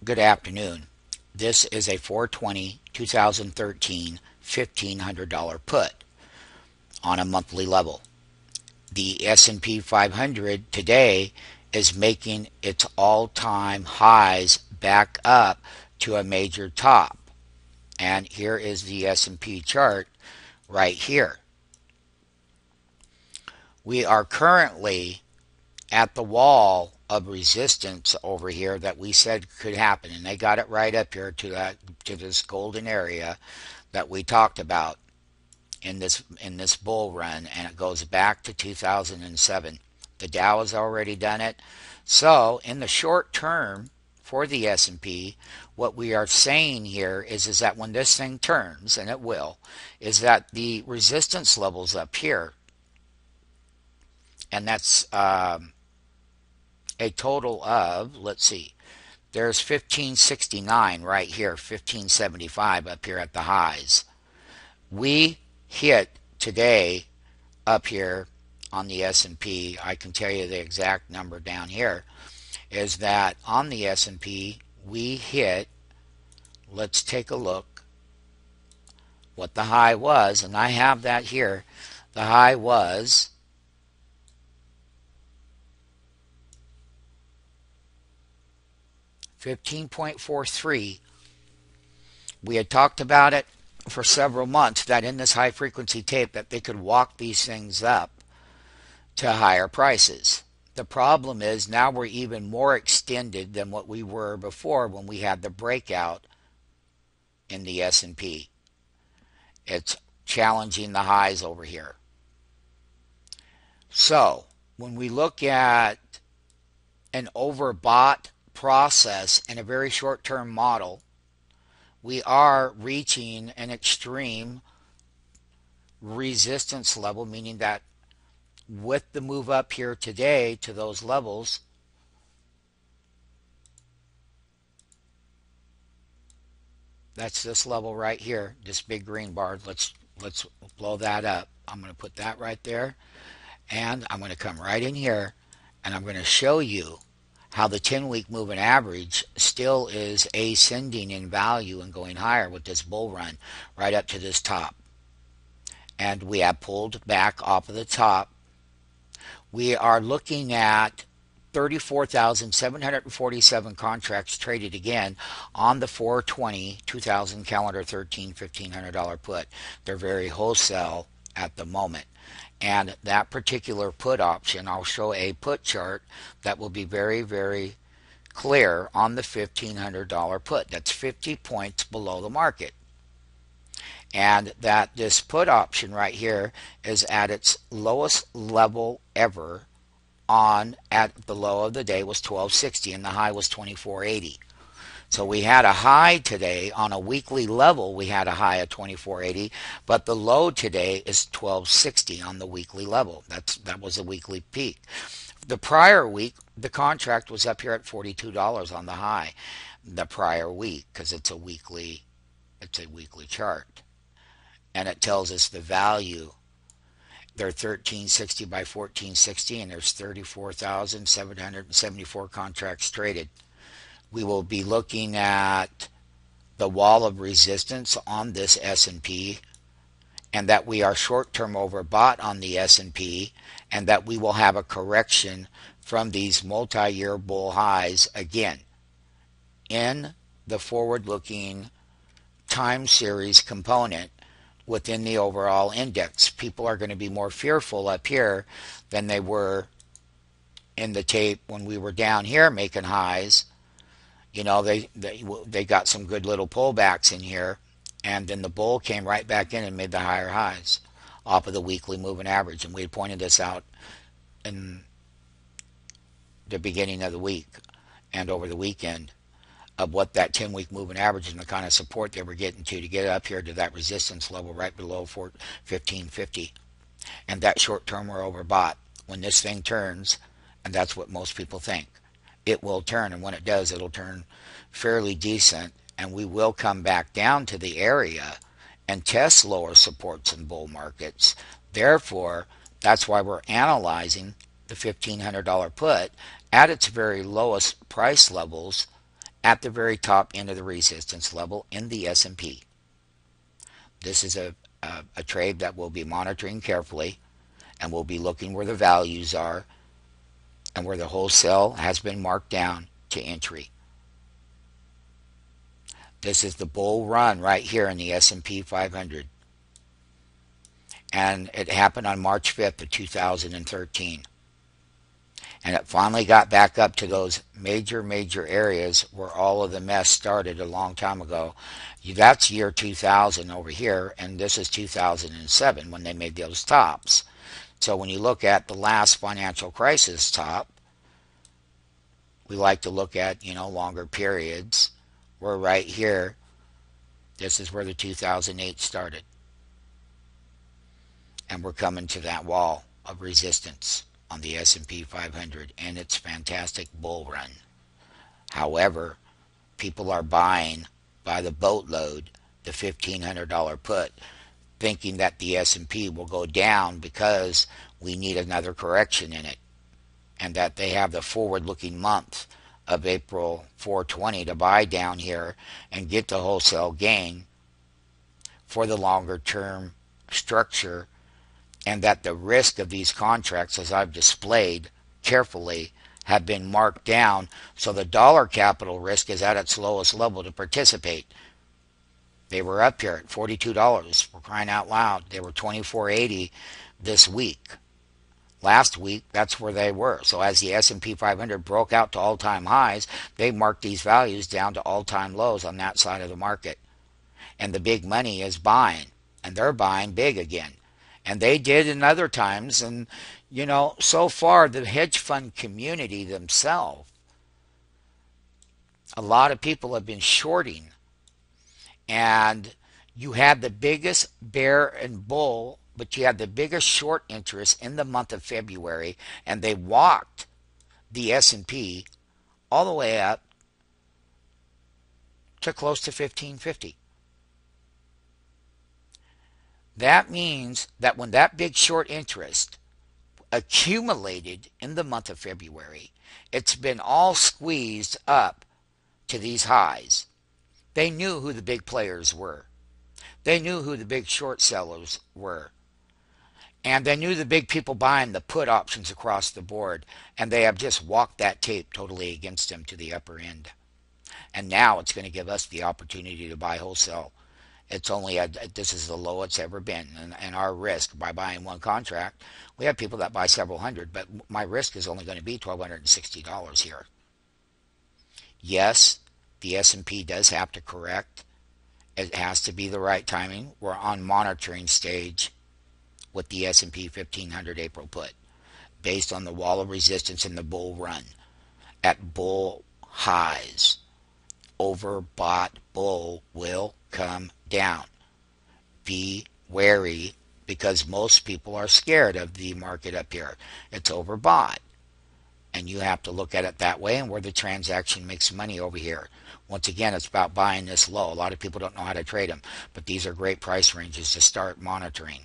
Good afternoon. This is a 420 2013 $1,500 put on a monthly level. The S&P 500 today is making its all-time highs back up to a major top. And here is the S&P chart right here. We are currently at the wall of resistance over here that we said could happen, and they got it right up here to this golden area that we talked about in this bull run, and it goes back to 2007. The Dow has already done it. So in the short term for the S&P, what we are saying here is that when this thing turns, and it will, is that the resistance levels up here, and that's a total of, let's see, there's 1569 right here, 1575 up here at the highs. We hit today up here on the S&P, I can tell you the exact number down here, is that on the S&P we hit, let's take a look what the high was, and I have that here. The high was 15.43. We had talked about it for several months that in this high frequency tape that they could walk these things up to higher prices. The problem is now we're even more extended than what we were before when we had the breakout in the S&P. It's challenging the highs over here. So when we look at an overbought process in a very short-term model, we are reaching an extreme resistance level, meaning that with the move up here today to those levels, that's this level right here, this big green bar. Let's blow that up. I'm going to put that right there, and I'm going to come right in here, and I'm going to show you how the 10-week moving average still is ascending in value and going higher with this bull run right up to this top. And we have pulled back off of the top. We are looking at 34,747 contracts traded again on the 420 2000 calendar 13 $1,500 put. They're very wholesale at the moment. And that particular put option, I'll show a put chart that will be very, very clear on the $1,500 put. That's 50 points below the market. And that this put option right here is at its lowest level ever at the low of the day was 1260 and the high was 2480. So we had a high today on a weekly level. We had a high of 2480, but the low today is 1260 on the weekly level. That was a weekly peak. The prior week, the contract was up here at $42 on the high. The prior week, because it's a weekly chart, and it tells us the value. They're 1360 by 1460, and there's 34,774 contracts traded. We will be looking at the wall of resistance on this S&P, and that we are short-term overbought on the S&P, and that we will have a correction from these multi-year bull highs again in the forward-looking time series component within the overall index. People are going to be more fearful up here than they were in the tape when we were down here making highs. You know, they got some good little pullbacks in here, and then the bull came right back in and made the higher highs off of the weekly moving average. And we had pointed this out in the beginning of the week and over the weekend of what that 10-week moving average and the kind of support they were getting to get up here to that resistance level right below 1550. And that short term we're overbought. When this thing turns, and that's what most people think, it will turn, and when it does, it'll turn fairly decent, and we will come back down to the area and test lower supports in bull markets. Therefore, that's why we're analyzing the $1,500 put at its very lowest price levels at the very top end of the resistance level in the S&P. This is a trade that we'll be monitoring carefully, and we'll be looking where the values are and where the wholesale has been marked down to entry. This is the bull run right here in the S&P 500. And it happened on March 5th of 2013. And it finally got back up to those major areas where all of the mess started a long time ago. That's year 2000 over here, and this is 2007 when they made those tops. So when you look at the last financial crisis top, we like to look at, longer periods. We're right here. This is where the 2008 started. And we're coming to that wall of resistance on the S&P 500 and its fantastic bull run. However, people are buying by the boatload the $1,500 put, thinking that the S&P will go down because we need another correction in it, and that they have the forward-looking month of April 420 to buy down here and get the wholesale gain for the longer term structure, and that the risk of these contracts, as I've displayed carefully, have been marked down, so the dollar capital risk is at its lowest level to participate. They were up here at $42, for crying out loud. They were $24.80 this week. Last week, that's where they were. So as the S&P 500 broke out to all-time highs, they marked these values down to all-time lows on that side of the market. And the big money is buying, and they're buying big again. And they did in other times. And, so far, the hedge fund community themselves, a lot of people have been shorting. And you had the biggest bear and bull, but you had the biggest short interest in the month of February. And they walked the S&P all the way up to close to 1550. That means that when that big short interest accumulated in the month of February, it's been all squeezed up to these highs. They knew who the big players were. They knew who the big short sellers were. And they knew the big people buying the put options across the board. And they have just walked that tape totally against them to the upper end. And now it's going to give us the opportunity to buy wholesale. It's only this is the low it's ever been, and our risk by buying one contract, we have people that buy several hundred, but my risk is only going to be $1,260 here. Yes, the S&P does have to correct. It has to be the right timing. We're on monitoring stage with the S&P 1500 April put, based on the wall of resistance in the bull run at bull highs. Overbought bull will come down. Be wary, because most people are scared of the market up here. It's overbought. And you have to look at it that way, and where the transaction makes money over here. Once again, it's about buying this low. A lot of people don't know how to trade them, but these are great price ranges to start monitoring.